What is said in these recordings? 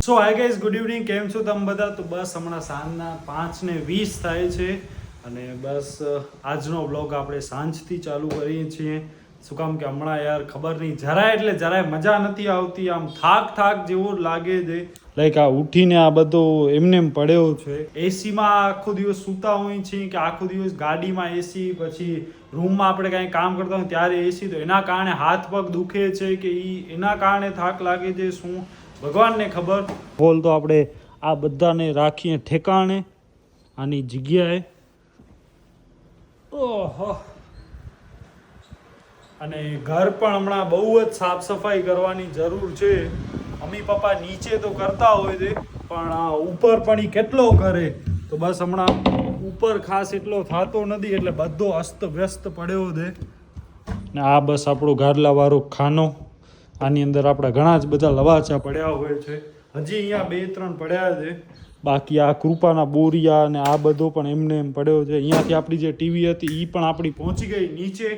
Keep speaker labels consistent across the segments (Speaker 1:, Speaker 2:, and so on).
Speaker 1: સો હાય guys, good evening. કેમ છો તમે બધા? તો બસ હમણાં સાંજના 5:20 થાય છે અને બસ આજનો બ્લોગ આપણે સાંજથી ચાલુ કરીએ છીએ. શું કામ કે હમણાં યાર ખબર નહીં, જરાય મજા નથી આવતી. આમ થાક જેવું લાગે છે. લાઈક આ ઉઠીને આ બધો એમને પડ્યો છે. એસીમાં આખો દિવસ સૂતા હોય છે કે આખો દિવસ ગાડીમાં એસી, પછી રૂમમાં આપણે કાંઈ કામ કરતા હોય ત્યારે એસી, તો એના કારણે હાથ પગ દુખે છે કે એના કારણે થાક લાગે છે. શું ભગવાનને ખબર. બોલ તો આપણે આ બધાને રાખીએ ઠેકાણે આની જગ્યાએ. ઓહો. અને ઘર પણ હમણાં બહુ જ સાફ સફાઈ કરવાની જરૂર છે. મમ્મી પપ્પા નીચે તો કરતા હોય છે પણ ઉપર પણ એ કેટલો કરે, તો બસ હમણાં ઉપર ખાસ એટલો થતો નથી એટલે બધો અસ્ત વ્યસ્ત પડ્યો છે. ને આ બસ આપણો ગાડલાવાળો ખાનો, આની અંદર આપણા ઘણા જ બધા લવાચા પડ્યા હોય છે. હજી અહીંયા 2-3 પડ્યા છે. બાકી આ કૃપાના બોરિયા અને આ બધો પણ એમને એમ પડ્યો છે. અહીંયાથી આપણી જે ટીવી હતી એ પણ આપણી પહોંચી ગઈ નીચે.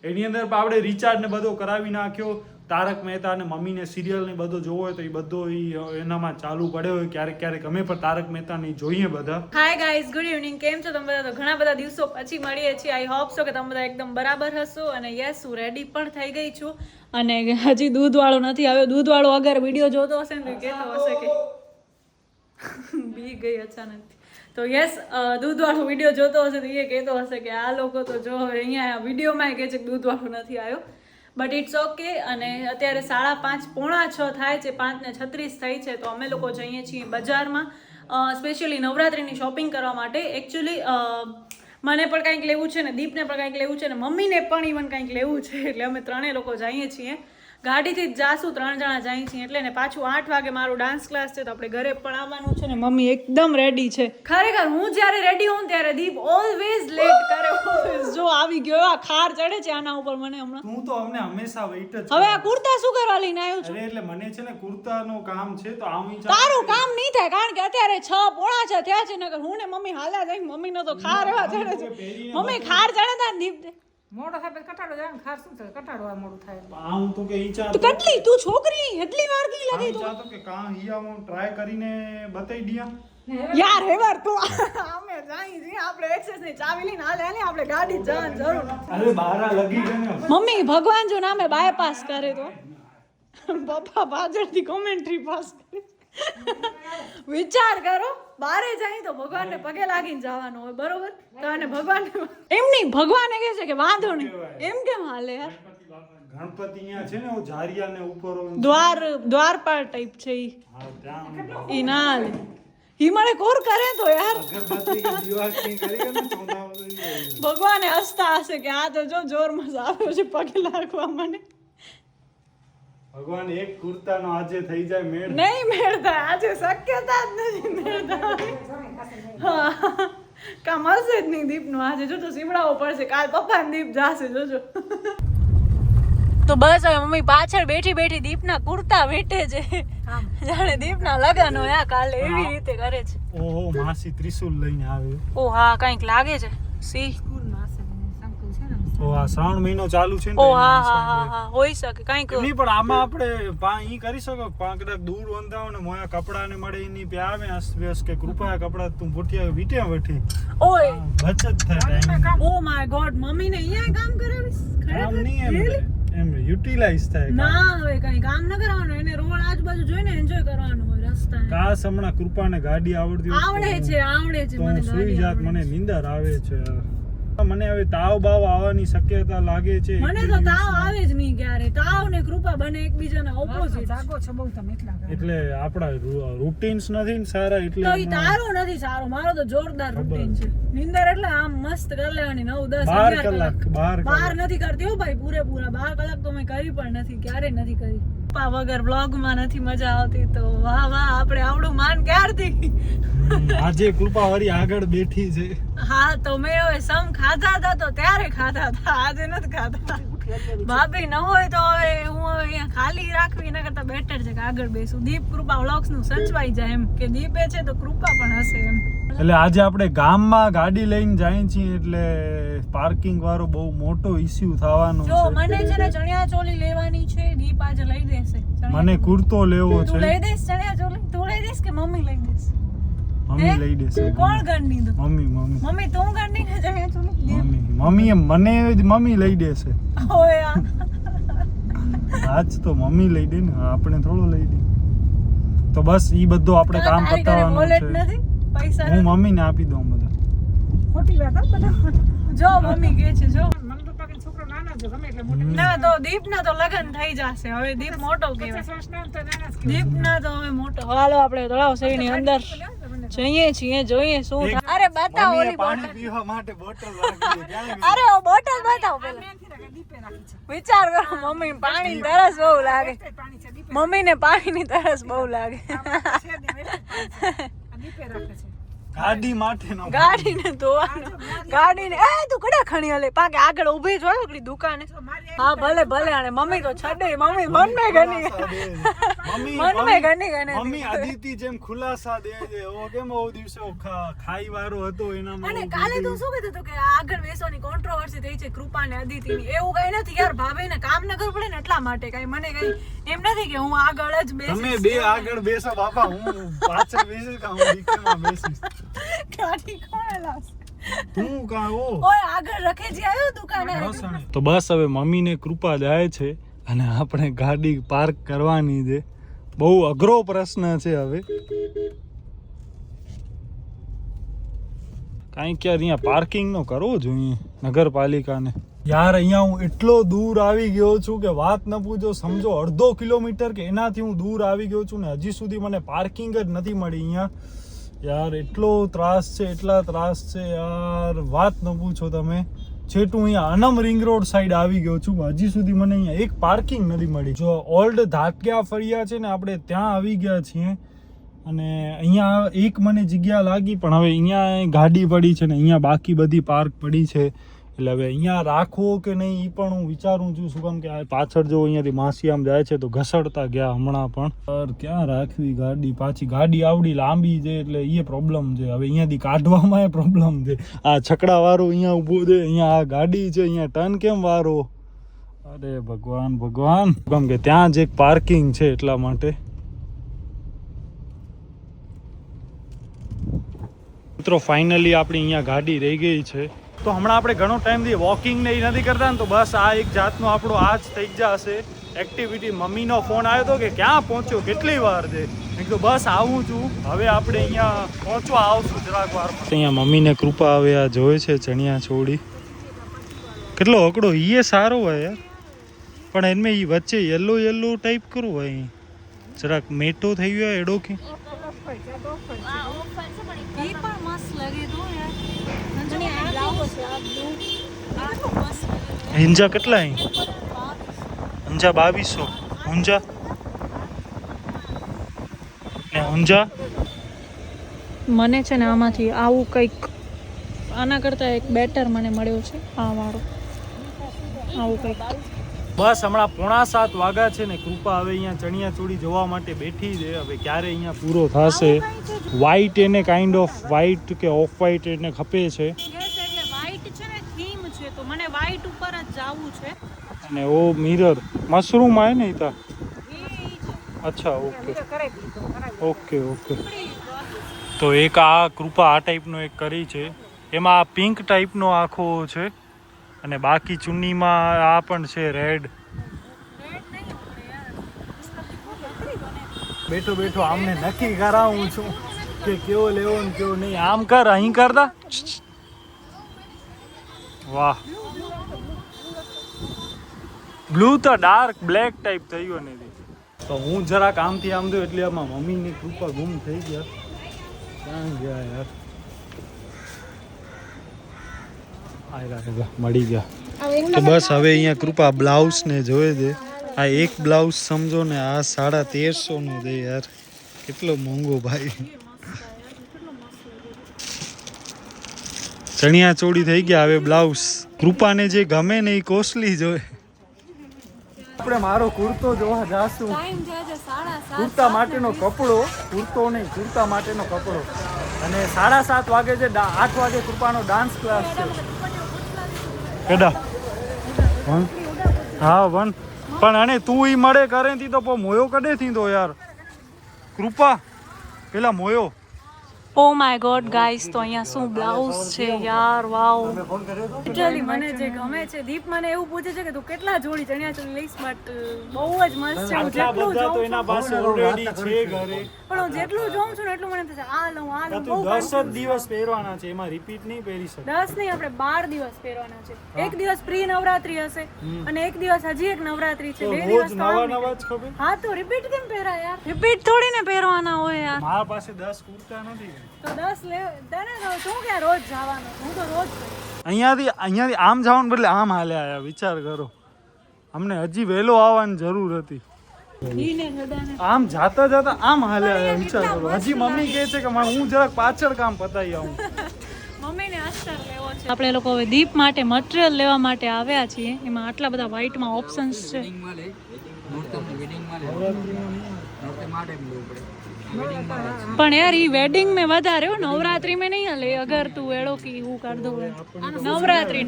Speaker 1: એની અંદર પણ આપણે રિચાર્જ ને બધો કરાવી નાખ્યો. તારક મહેતા અને મમ્મીને સિરિયલ ને બધો જોવો હોય તો એ બધો એનામાં ચાલુ પડ્યો હોય. ક્યારેક અમે પણ તારક મહેતા ની જોઈએ બધા.
Speaker 2: Hi guys, good evening. કેમ છો તમે બધા? તો ઘણા બધા દિવસો પછી મળીએ છીએ. આઈ હોપ સો કે તમે બધા એકદમ બરાબર હશો. અને યસ, હું રેડી પણ થઈ ગઈ છું. અને હજી દૂધવાળો નથી આવ્યો. દૂધવાળો અગર વિડીયો જોતો હશે ને તો કહેતો હશે કે બી ગઈ અચાનક. તો યસ, દૂધવાળો વિડીયો જોતો હશે તો એ કહેતો હશે કે આ લોકો તો જો અહીંયા વિડીયોમાં કહે છે કે દૂધવાળો નથી આવ્યો. But it's okay. અને અત્યારે 5:30 પોણા 6 થાય છે, 5:36 થઈ છે. તો અમે લોકો જઈએ છીએ બજારમાં સ્પેશિયલી નવરાત્રિની શોપિંગ કરવા માટે. એકચ્યુઅલી મને પણ કંઈક લેવું છે ને દીપને પણ કંઈક લેવું છે ને મમ્મીને પણ ઇવન કંઈક લેવું છે. એટલે અમે ત્રણેય લોકો જઈએ છીએ. ગાડીથી જ જાશું, 3 જણા જઈએ છીએ. એટલે ને પાછું 8 વાગે મારો ડાન્સ ક્લાસ છે તો આપણે ઘરે પણ આવવાનું છે. ને મમ્મી એકદમ રેડી છે. ખરેખર હું જ્યારે રેડી હોઉં ત્યારે દીપ ઓલવેઝ લેટ કરે. જો આવી ગયો, આ ખાર ચડે છે આના ઉપર મને હમણાં.
Speaker 1: તું તો અમને હંમેશા વેઇટ જ.
Speaker 2: હવે આ કુર્તા શું કરવા લઈને આવ્યો છું?
Speaker 1: અરે એટલે મને છે ને કુર્તાનું કામ છે તો આમ
Speaker 2: તારું કામ નહીં થાય કારણ કે અત્યારે 6 પોણા 6 થયા છે. નકર હું ને મમ્મી હાલ્યા જાય. મમ્મીનો તો ખાર એવા ચડે છે. મમ્મી ખાર ચડે તા દીપ
Speaker 3: મોડો થાય પછી કટાડો જાય ને ખાર શું થાય? કટાડો આ મોડું થાય.
Speaker 1: આમ તો કે ઈ ચા
Speaker 2: તું કેટલી તું છોકરી એટલી વાર કી લગી તું?
Speaker 1: ચાતો કે કા હિયા હું ટ્રાય કરીને બતાઈ દિયા.
Speaker 2: યાર હેવાર તું અમે જાઈ જી આપણે એક્સેસ ની ચાવી લઈને હાલે હાલે આપણે ગાડી જવાની જરૂર નથી.
Speaker 1: અરે બારા લગી ગઈ ને
Speaker 2: મમ્મી ભગવાન જો નામે બાયપાસ કરે તો પપ્પા પાછળથી કોમેન્ટ્રી પાસ કરે. વિચાર કરો, બારે જાય તો ભગવાનને પગે લાગીને જવાનું હોય, બરોબર? તો અને ભગવાન એમ નહીં, ભગવાને કહે છે કે વાંધો નહીં. એમ કેમ હાલે યાર?
Speaker 1: ગણપતિ અહીંયા છે ને ઓ ઝારિયા ને ઉપર
Speaker 2: દ્વારપાળ ટાઈપ છે ઈ.
Speaker 1: હા ત્યાં
Speaker 2: ઈ ના હાલે. ઈ મને કોર કરે તો યાર
Speaker 1: અગરબત્તી કે દીવા કે કરી કે ચોંદા
Speaker 2: ભગવાને હસતા હશે કે આ તો જો જોરમાં આવ્યો છે પગે લાગવા મને.
Speaker 1: ભગવાન એક કુર્તાનો આજે થઈ જાય મેળ.
Speaker 2: નહીં મેળતા, આજે શક્યતા જ નથી મેળતા. હા કામ હશે જ નહીં દીપનું આજે. જોજો સીવડાવવો પડશે. કાલ પપ્પા ને દીપ જાશે જોજો. તો બસ હવે મમ્મી પાછળ બેઠી દીપના કુર્તા વેટે છે. જાણે દીપના લગન હોય કાલે એવી રીતે કરે છે.
Speaker 1: ઓહો, માસી ત્રિશુલ લઈને આવે.
Speaker 2: ઓ હા, કંઈક લાગે છે. સી
Speaker 3: સ્કૂલમાં હશે ને સંકુલ છે ને.
Speaker 1: ઓ આ શ્રાવણ મહિનો ચાલુ છે ને.
Speaker 2: ઓ હા હોઈ શકે કંઈક.
Speaker 1: નહીં પણ આમાં આપણે ઈ કરી શકો કદાચ દૂર વંદાઓ ને મોયા કપડા ને મળે એની પે આવે અસ્વ્યસ કે કૃપા કપડા તું ભૂટિયા વીટ્યા વેઠી.
Speaker 2: ઓય
Speaker 1: બચત થાય ટાઈમ.
Speaker 2: ઓ માય ગોડ, મમ્મીને અહીંયા કામ કરાવીશ?
Speaker 1: કામ નહીં એમ યુટિલાઇઝ થાય.
Speaker 2: ના હવે કઈ કામ ન કરવાનું, એને રોડ આજુબાજુ જોઈને એન્જોય કરવાનું હોય રસ્તા.
Speaker 1: કાશ હમણાં કૃપાને ગાડી આવડતી હોત
Speaker 2: આવડે છે
Speaker 1: તો
Speaker 2: મને
Speaker 1: સુઈ
Speaker 2: ગાડી
Speaker 1: જાત. મને નીંદર આવે છે. મને હવે તાવ બાવ આવવાની શક્યતા લાગે છે.
Speaker 2: મને તો તાવ આવે જ નહીં ક્યારે. તાવ ને કૃપા બને એકબીજાના ઓપોઝિટ.
Speaker 3: જાગો છો બહુ તમે એટલા કરે.
Speaker 1: એટલે આપણા રૂટીન્સ નથી ને સારા એટલે
Speaker 2: તો ઈ તારો નથી સારો, મારો તો જોરદાર રૂટીન છે. નીંદર એટલે આમ મસ્ત કરી લેવાની 9, 10, 11 કલાક. 12 નથી કરતી હો ભાઈ, પૂરેપૂરા 12 કલાક તો મેં કરી પણ નથી, ક્યારેય નથી કરી. પપ્પા વગર બ્લોગમાં નથી મજા આવતી. તો વાહ આપણે આવડું માન ક્યારથી.
Speaker 1: આજે કૃપા વાળી આગળ બેઠી છે.
Speaker 2: હા તો મેં હવે સમ ખાધા હતા તો ત્યારે ખાધા હતા, આજે નથી ખાધા. ભાભી ન હોય તો હવે હું હવે અહીંયા ખાલી રાખવી એના કરતા બેટર છે કે આગળ બેસું. દીપ કૃપા વ્લોગ્સ નું સચવાઈ જાય એમ કે દીપે છે તો કૃપા પણ હશે એમ.
Speaker 1: એટલે આજે આપણે ગામમાં ગાડી લઈને જઈએ છીએ એટલે પાર્કિંગ વાળો બહુ મોટો ઇશ્યુ થવાનો
Speaker 2: જો
Speaker 1: છે.
Speaker 2: મને છે ને ચણિયા ચોલી લેવાની છે. દીપ આજે લઈ દેશે.
Speaker 1: મને કુર્તો લેવો
Speaker 2: તું
Speaker 1: છે.
Speaker 2: લઈ દઈશ ચણિયા ચોલી? તું લઈ દઈશ
Speaker 1: મમ્મી લઈ દેશે
Speaker 2: કોણ ગણની દો
Speaker 1: મમ્મી
Speaker 2: મમ્મી તું ગણની ને જાય છું
Speaker 1: મમ્મી મને મમ્મી લઈ દેશે
Speaker 2: ઓય
Speaker 1: આજ તો મમ્મી લઈ દે ને આપણે થોડો લઈ દે તો બસ ઈ બધું આપણે કામ પતાવવાનું
Speaker 2: વોલેટ
Speaker 1: છે
Speaker 2: નથી પૈસા
Speaker 1: હું મમ્મીને આપી દઉં બધા
Speaker 3: ખોટી વાત હો બધા
Speaker 2: જો મમ્મી કે છે જો
Speaker 3: મમ્મી પપ્પા કે છોકરો નાનો છે ગમે એટલે મોટો
Speaker 2: ના તો દીપ ના તો લગન થઈ જશે હવે દીપ મોટો કહેવાય
Speaker 3: 50 વર્ષનો તો નાના જ
Speaker 2: દીપ ના તો હવે મોટો હાલો આપણે તળાવ સહીની અંદર જઈએ છીએ જોઈએ શું થાય. અરે બતાવો ઓલી બોટલ
Speaker 1: પીવા માટે બોટલ રાખી દે
Speaker 2: અરે ઓ બોટલ બતાવો પેલા
Speaker 3: દીપે રાખી છે
Speaker 2: વિચાર કરો મમ્મી પાણીની તરસ બહુ લાગે
Speaker 3: પાણી છે દીપે
Speaker 2: મમ્મીને પાણીની તરસ બહુ લાગે
Speaker 3: છે દીપે રાખે છે
Speaker 1: ગાડી માટેનો
Speaker 2: ગાડીને ધોવાનું ગાડીને એ તું કડા ખણી હલે પાકે આગળ ઊભી જ હોય ઓલી દુકાને હા ભલે ભલે આને મમ્મી તો છડે મમ્મી મન મે ગની મન મે ગની
Speaker 1: મમ્મી આદિતી જેમ ખુલાસા દે છે ઓ કેમ ઓ દિવસે ખાઈ વારો હતો એનામાં
Speaker 2: અને કાલે તું શું કહેતો હતો કે આગળ બેસવાની કોન્ટ્રોવર્સી થઈ છે કૃપા ને અદિતિની એવું કઈ નથી યાર ભાભીને કામ ન કરવું પડે ને એટલા માટે કઈ મને કઈ એમ નથી કે હું આગળ જ બેસીશ
Speaker 1: તમે બે આગળ બેસો બાપા હું પાછળ બેસીશ કે હું દીકરીમાં બેસીશ
Speaker 2: ગાડી કોણે લાવશે
Speaker 1: તું કા ઓ
Speaker 2: ઓય આગળ રખેજી આવ્યો દુકાને
Speaker 1: તો બસ હવે મમ્મીને કૃપા જાય છે અને આપણે ગાડી પાર્ક કરવાની છે બહુ અઘરો પ્રશ્ન છે હવે કાંઈ કે અહીંયા પાર્કિંગ નો કરવો જોઈએ નગરપાલિકાને યાર અહીંયા હું એટલો દૂર આવી ગયો છું કે વાત ન પૂછો સમજો અડધો કિલોમીટર કે એનાથી હું દૂર આવી ગયો છું ને હજી સુધી મને પાર્કિંગ જ નથી મળી અહીંયા યાર એટલો ત્રાસ છે એટલા ત્રાસ છે યાર વાત ન પૂછો તમે છેટું અહીંયા અનમ રિંગ રોડ સાઈડ આવી ગયો છું હજી સુધી મને અહીંયા એક પાર્કિંગ નથી મળી જો ઓલ્ડ ધાટક્યા ફળિયા છે ને આપણે ત્યાં આવી ગયા છીએ અને અહીંયા એક મને જગ્યા લાગી પણ હવે અહીંયા ગાડી પડી છે ને અહીંયા બાકી બધી પાર્ક પડી છે એટલે હવે અહીંયા રાખવો કે નહીં એ પણ હું વિચારું છું શું કામ કે આ પાછળ જો અહીંયાથી માસી આમ જાય છે તો ઘસડતા ગયા હમણાં પણ યાર ક્યાં રાખવી ગાડી પાછી ગાડી આવડી લાંબી છે એટલે એ પ્રોબ્લેમ છે હવે અહીંયાથી કાઢવામાં એ પ્રોબ્લેમ છે આ છકડા વાળો અહીંયા ઊભો છે અહીંયા આ ગાડી છે અહીંયા ટર્ન કેમ વારો અરે ભગવાન ભગવાન કેમ કે ત્યાં જ એક પાર્કિંગ છે એટલા માટે મિત્રો ફાઇનલી આપણી અહીંયા ગાડી રહી ગઈ છે તો હમણાં આપણે ઘણો ટાઈમથી વોકિંગ ને એ નથી કરતા ને તો બસ આ એક જાતનો આપણો આજ થઈ જશે એક્ટિવિટી મમ્મીનો ફોન આવ્યો હતો કે ક્યાં પહોંચ્યો કેટલી વાર છે મેં કીધું બસ આવું છું હવે આપણે અહીંયા પહોંચવા આવશું જરાક વાર અહીંયા મમ્મીને કૃપા આવે આ જોવે છે ચણિયા ચોળી કેટલો અકડો એ સારો હોય યાર પણ એમાં એ વચ્ચે યલો યલો ટાઈપ કરવું હોય જરાક મેટો થઈ ગયો એડો કે
Speaker 2: ઈ પણ મસ્ત લાગે તો યાર અંજની આ બ્લાઉઝ આ બ્લુ આ તો મસ્ત લાગે
Speaker 1: હિંજા કેટલા અહીં ઊંઝા 2200 ઊંઝા ને ઊંઝા
Speaker 2: મને છે ને આમાંથી આવું કંઈક આના કરતાં એક બેટર મને મળ્યો છે આ વાળો આવું કંઈક
Speaker 1: બસ હમણાં 6:45 વાગ્યા છે ને કૃપા હવે અહીંયા ચણિયા ચોળી જોવા માટે બેઠી છે હવે ક્યારે અહીંયા પૂરો થશે વ્હાઈટ એને કાઇન્ડ ઓફ વ્હાઈટ કે ઓફ વ્હાઈટ એને ખપે છે
Speaker 2: યસ એટલે વ્હાઈટ છે ને થીમ છે તો મને વ્હાઈટ ઉપર જ જાવું છે
Speaker 1: અને ઓ મિરર મશરૂમ આવે ને ઈતા અચ્છા ઓકે ઓકે ઓકે તો એક આ કૃપા આ ટાઈપનો એક કરી છે એમાં આ પિંક ટાઈપનો આખો છે અને બાકી ચુન્નીમાં આ પણ છે રેડ બેઠો બેઠો આમને નક્કી કરાવું છું કે કેવો લેવો ને કેવો નહીં આમ કર અહીં કરતા વાહ બ્લુ તો ડાર્ક બ્લેક ટાઈપ થયું ને તો હું જરાક આમથી આમ દઉં એટલે આમાં મમ્મીની કૃપા ગુમ થઈ ગયા ક્યાં ગયા યાર મળી ગયા તો બસ હવે અહીંયા કૃપા બ્લાઉઝ ને જોઈ દે આ એક બ્લાઉઝ સમજો ને આ 1350 નો દે યાર કેટલો મોંઘો ભાઈ ચણિયા ચોળી થઈ ગયા હવે બ્લાઉઝ કૃપાને જે ગમે ને એ કોસ્ટલી જોઈએ આપણે મારો કુર્તો જોવા જાશું કુર્તા માટેનો કપડો કુર્તો નહીં કુર્તા માટેનો કપડો અને 7:30 વાગે છે 8 વાગે કૃપાનો ડાન્સ ક્લાસ છે કેડા હા વન પણ અને તું ઈ મળે કરે થી તો મોયો કડે થી તો યાર કૃપા પેલા મોયો
Speaker 2: ઓ માય ગોડ ગાઈસ, તો અહીંયા શું બ્લાઉઝ છે યાર, વાવ. લિટરલી મને જે ગમે છે, દીપ મને એવું પૂછે છે કે તું કેટલા જોડી ચણિયા ચોળી લઈશ, બટ બહુ જ મસ્ત છે. હું જેટલું જોઉં છું
Speaker 1: એના પાસે ઓલરેડી છે ઘરે,
Speaker 2: પણ હું જેટલું જોઉં છું ને એટલું મને થશે આ લઉં આ લઉં.
Speaker 1: તું 10 જ દિવસ પહેરવાના છે, એમાં રિપીટ નહીં પહેરી શકે.
Speaker 2: 10 નહીં, આપણે 12 દિવસ પહેરવાના છે. એક દિવસ પ્રી નવરાત્રી હશે અને એક દિવસ હજી એક નવરાત્રી છે. 2 દિવસ
Speaker 1: નવા નવા જ ખબર.
Speaker 2: હા તો રિપીટ કેમ પહેરાય યાર? રિપીટ થોડી ને પહેરવાના હોય યાર.
Speaker 1: મારા પાસે 10 કુર્તા નથી.
Speaker 2: તો 10 લે તને તો શું કે રોજ જવાનું? હું તો રોજ
Speaker 1: અહીંયાથી આમ જવાનું બદલે આમ હાલે આયા. વિચાર કરો, અમને હજી વહેલો આવવાની જરૂર હતી. આમ જાતા જાતા આમ હાલે આયા. વિચાર કરો, હજી મમ્મી કહે છે કે હું જરાક પાછળ કામ પતાવી આવું.
Speaker 2: મમ્મીને અસ્તર લેવો છે. આપણે લોકો હવે દીપ માટે મટીરીયલ લેવા માટે આવ્યા છીએ. એમાં આટલા બધા વ્હાઈટમાં ઓપ્શન્સ છે. પણ યાર ઈ વેડિંગ में વધારે हो, नवरात्रि में नहीं हले. अगर तू एड़ो की હું कर દઉં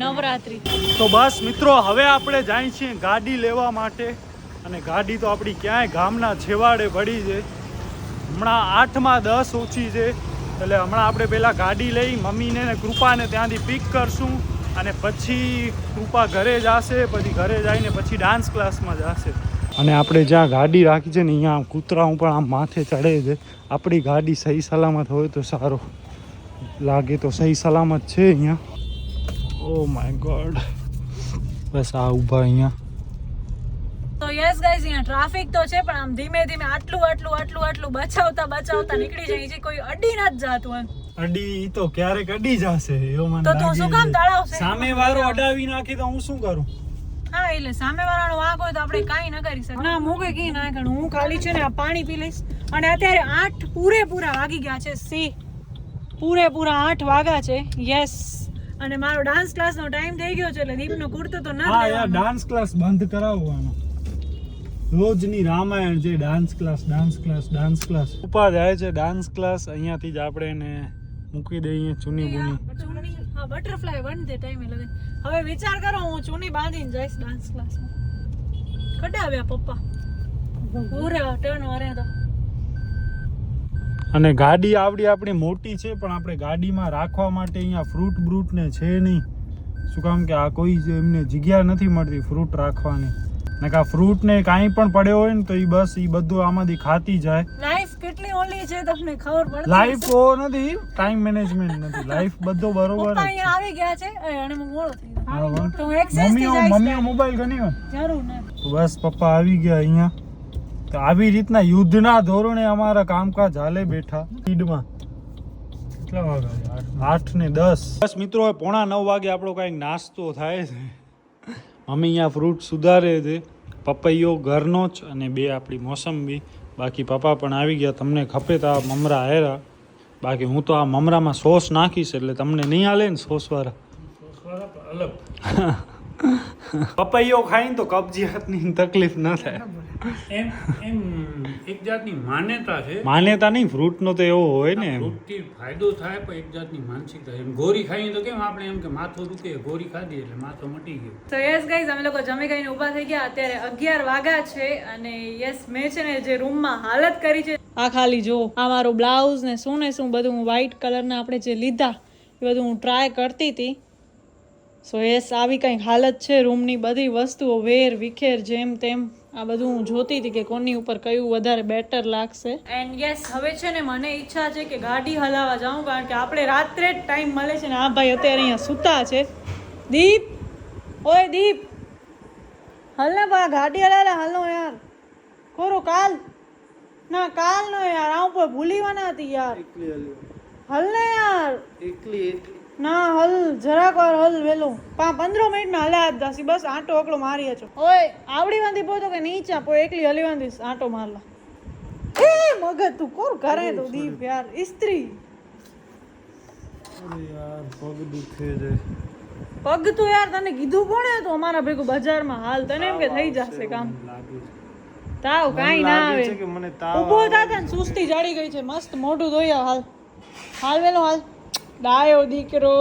Speaker 2: નવરાત્રી.
Speaker 1: તો બસ મિત્રો, હવે આપણે જાય છીએ ગાડી લેવા માટે. અને ગાડી તો આપણી ક્યાંય ગામના છેવાડે પડી છે. હમણાં 8માં 10 ઓછી છે, એટલે હમણાં આપણે પહેલાં ગાડી લઈ મમ્મીને ને કૃપાને ત્યાંથી પિક કરશું. અને પછી કૃપા ઘરે જશે, પછી ઘરે જઈને પછી ડાન્સ ક્લાસમાં જશે. અને આપણે જ્યાં ગાડી રાખી છે ને અહીંયા કૂતરાઓ પણ આમ માથે ચડે છે. આપણી ગાડી સહી સલામત હોય તો સારો લાગે. તો સહી સલામત છે અહીંયા. ઓ માય ગોડ, બસ આ ઊભા અહીંયા.
Speaker 2: તો યસ ગાઈઝ, અહીંયા ટ્રાફિક તો છે, પણ આમ ધીમે ધીમે આટલું બચાવતા નીકળી જાય છે. કોઈ અડી ના જ જાતું એમ.
Speaker 1: અડી તો ક્યારેક અડી જશે એવો મને
Speaker 2: તો તું શું કામ તળાવશે?
Speaker 1: સામે વાળો અડાવી નાખી તો હું શું કરું?
Speaker 2: હા, એટલે સામે વાળાનો વાંક હોય તો આપણે કાંઈ ન કરી શકીએ. ના, મૂકે કી ના કરું. હું ખાલી છે ને આ પાણી પી લઈશ. અને અત્યારે 8 પૂરેપૂરા વાગી ગયા છે. પૂરેપૂરા 8 વાગ્યા છે. યસ. અને મારો ડાન્સ ક્લાસનો ટાઈમ થઈ ગયો છે, એટલે દીપનો કુર્તો તો ના.
Speaker 1: હા યાર, ડાન્સ ક્લાસ બંધ કરાવવાનો. રોજની રામાયણ છે, ડાન્સ ક્લાસ. ઉપર જાય છે ડાન્સ ક્લાસ. અહીંયાથી જ આપણે એને મૂકી દઈએ ચૂની બુની.
Speaker 2: હા, બટરફ્લાય બન તે ટાઈમે લગે. હવે વિચાર કરો, હું ચૂની બાંધીને જઈશ ડાન્સ ક્લાસમાં. કઢાવ્યા પપ્પા પૂરે ટર્ન વારે તો.
Speaker 1: અને ગાડી આપણી મોટી છે, પણ આપણે ગાડીમાં રાખવા માટે અહીંયા ફ્રૂટ બ્રૂટ ને છે નહીં. શું કામ કે આ કોઈ એમને જગ્યા નથી મળતી ફ્રૂટ રાખવાની. ને કા ફ્રૂટ ને કાંઈ પણ પડ્યો હોય ને તો એ બસ એ બધું આમાંથી ખાતી જાય.
Speaker 2: લાઈફ કેટલી ઓલી છે તમને ખબર પડે?
Speaker 1: લાઈફ ઓ નથી, ટાઈમ મેનેજમેન્ટ નથી. લાઈફ બધો બરોબર
Speaker 2: પપ્પા અહીંયા આવી ગયા છે અને હું મોડો થઈ ગયો. તો હું એક્સેસ થી જઈશ.
Speaker 1: મમ્મીઓ મોબાઈલ ગણી હોય
Speaker 2: જરૂર ને.
Speaker 1: તો બસ પપ્પા આવી ગયા અહીંયા. તો આવી રીતના યુદ્ધના ધોરણે અમારા કામકાજ હાલે બેઠા સ્પીડમાં. કેટલા વાગ્યા? 8 ને 10. બસ મિત્રો, 8:45 વાગે આપણો કાંઈક નાસ્તો થાય છે. મમ્મી અહીંયા ફ્રૂટ સુધારે છે. પપૈયો ઘરનો જ અને 2 આપણી મોસંબી. બાકી પપ્પા પણ આવી ગયા. તમને ખપે તો આ મમરા હેરા. બાકી હું તો આ મમરામાં સોસ નાખીશ, એટલે તમને નહીં હાલે ને સોસવાળા. અલગ પપૈયો ખાઈને તો કબજિયાતની તકલીફ ન થાય.
Speaker 4: એમ એક જાતની માન્યતા છે.
Speaker 1: માન્યતા નહીં, ફ્રૂટનો તો એવો હોય ને.
Speaker 4: ફ્રૂટથી ફાયદો થાય, પણ એક જાતની માનસિકતા. એમ ગોરી ખાઈએ તો કેમ આપણે એમ કે માથું દુખે, ગોરી ખાધી એટલે માથું મટી ગયું.
Speaker 2: તો યસ ગાઈઝ, અમે લોકો જમી ખાઈને ઊભા થઈ ગયા. અત્યારે 11 વાગ્યા છે. અને યસ, મેં છે ને જે રૂમમાં હાલત કરી છે, આ ખાલી જો આ મારો બ્લાઉઝ ને શું બધું વ્હાઈટ કલરના આપણે જે લીધા એ બધું હું ટ્રાય કરતી હતી. સો યસ, આવી કંઈક હાલત છે રૂમની. બધી વસ્તુઓ વેર વિખેર જેમ તેમ. આ બધું હું જોતી હતી કે કોની ઉપર કયું વધારે બેટર લાગશે. એન્ડ યસ, હવે છે ને મને ઈચ્છા છે કે ગાડી હલાવવા જાઉં, કારણ કે આપણે રાત્રે જ ટાઈમ મળે છે ને આ ભાઈ અત્યારે અહીંયા સૂતા છે. દીપ, ઓય દીપ, હાલ ને બા ગાડી હલાવે. હાલો યાર, ખોરો કાલ ના કાલ નો યાર, આ ઉપર ભૂલીવાના હતી યાર. હલ ને યાર, ના હલ જરાક વાર હલ વેલો. 15 મિનિટમાં હલ્યા જ દાસી. બસ આંટો એકલો મારી છો. ઓય આવડી વાંધી પોતો કે નીચા પો એકલી હલી વાંધી આંટો મારલા. એ મગજ તું કોર કરે તો દીપ યાર ઇસ્ત્રી.
Speaker 1: અરે યાર, પગ દુખે છે.
Speaker 2: પગ તો યાર તને કીધું કોણે તો અમારા ભેગું બજારમાં હાલ. તને એમ કે થઈ જશે કામ. તાવ કાઈ ના આવે. ઊભો થા ને સુસ્તી ચડી ગઈ છે. મસ્ત મોઢું ધોઈ આવ. હાલ હાલ વેલો હાલ. ડાયો દીકરો,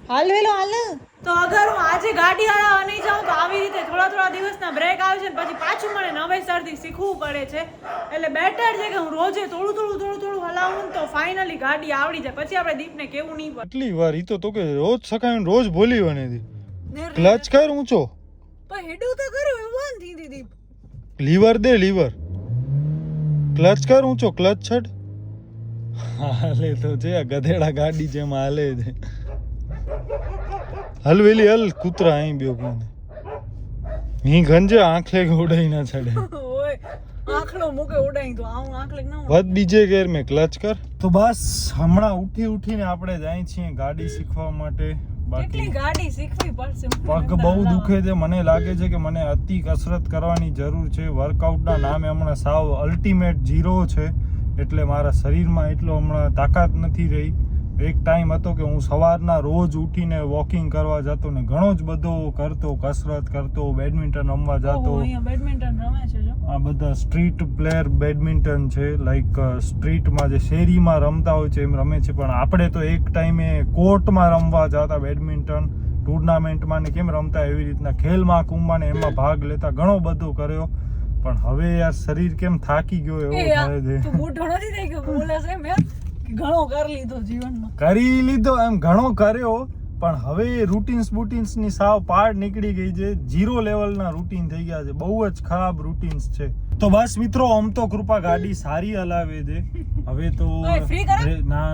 Speaker 2: હાલ વેલો હાલ. તો અગર હું આજે ગાડી હલાવવા નહીં જાઉં તો આવી રીતે થોડો થોડા દિવસના બ્રેક આવે છે ને પછી પાછું મને નવેસરથી શીખવું પડે છે. એટલે બેટર છે કે હું રોજે થોડું હલાવું ને તો ફાઇનલી ગાડી આવડી જાય. પછી આપણે દીપને કેવું નહીં પડે.
Speaker 1: કેટલી વાર ઈ તો કે રોજ સકાવીને રોજ બોલી વનેથી ક્લચ કર ઊંચો
Speaker 2: પણ હેડું તો કરું એવું નથી દીદી.
Speaker 1: લીવર દે લીવર ક્લચ કર ઊંચો ક્લચ છડ હાલે તો છે ગધેડા ગાડી જેમ હાલે છે હલવેલી હલ કૂતરા અહીં બેવ કોને મી ગંજે આંખલે ઉડાઈ ના છડે
Speaker 2: ઓય આંખલો મૂકે ઉડાઈ તો આવું આંખલે ન
Speaker 1: વધ બીજે ગેર મે ક્લચ કર. તો બસ હમણાં ઉઠીને આપણે જાય છીએ ગાડી શીખવા માટે.
Speaker 2: કેટલી ગાડી શીખવી પડશે.
Speaker 1: પગ બહુ દુખે છે. મને લાગે છે કે મને અતિ કસરત કરવાની જરૂર છે. વર્કઆઉટના નામે હમણાં સાવ અલ્ટિમેટ ઝીરો છે એટલે મારા શરીરમાં એટલો હમણાં તાકાત નથી રહી. એક ટાઈમ હતો કે હું સવારના રોજ ઉઠીને વોકિંગ કરવા જતો ને ઘણો જ બધો કરતો, કસરત કરતો, બેડમિન્ટન રમવા જતો.
Speaker 2: અહીંયા બેડમિન્ટન રમે છે જો.
Speaker 1: આ બધા સ્ટ્રીટ પ્લેયર બેડમિન્ટન છે, લાઈક સ્ટ્રીટમાં જે શેરીમાં રમતા હોય છે એમ રમે છે. પણ આપણે તો એક ટાઈમે કોર્ટમાં રમવા જતા બેડમિન્ટન ટુર્નામેન્ટમાં ને કેમ રમતા એવી રીતના ખેલ મહાકુંભમાં ને એમાં ભાગ લેતા. ઘણો બધો કર્યો પણ હવે યાર શરીર કેમ થાકી ગયો એવો થાય છે.
Speaker 2: તું મોટો નથી થઈ ગયો બોલે છે મેં ઘણો કરી લીધો જીવનમાં.
Speaker 1: કરી લીધો એમ ઘણો કર્યો પણ હવે રૂટીન્સ ની સાવ પાડ નીકળી ગઈ છે. ઝીરો લેવલના રૂટીન થઈ ગયા છે. બહુ જ ખરાબ રૂટીન્સ છે. તો બસ મિત્રો આમ તો કૃપા ગાડી સારી હલાવે છે હવે તો ના.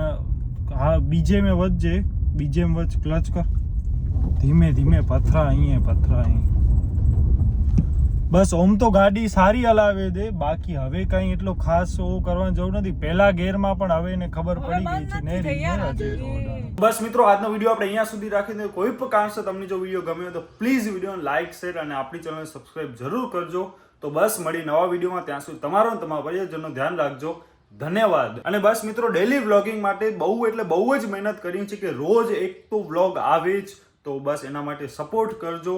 Speaker 1: હા બીજે મેં વધજે બીજે વચ ક્લચ કર ધીમે પથરા અહીં બસ ઓમ તો ગાડી સારી હલાવે છે. બાકી હવે કઈ એટલો ખાસ કરવાની જરૂર નથી. પહેલા ગેરમાં પણ હવે એને ખબર પડી ગઈ છે ને. બસ મિત્રો આજનો વિડીયો આપણે અહીંયા સુધી રાખીને કોઈ પણ કારણસર તમને જો વિડીયો ગમ્યો તો પ્લીઝ વિડીયોને લાઈક શેર અને આપણી ચેનલને સબસ્ક્રાઇબ જરૂર કરજો. તો બસ મળી નવા વિડીયોમાં. ત્યાં સુધી તમારો અને તમારા પરિવારજનનું ધ્યાન રાખજો. ધન્યવાદ. અને બસ મિત્રો ડેલી વ્લોગિંગ માટે બહુ જ મહેનત કરી છે કે રોજ એક તો વ્લોગ આવે જ. તો બસ એના માટે સપોર્ટ કરજો.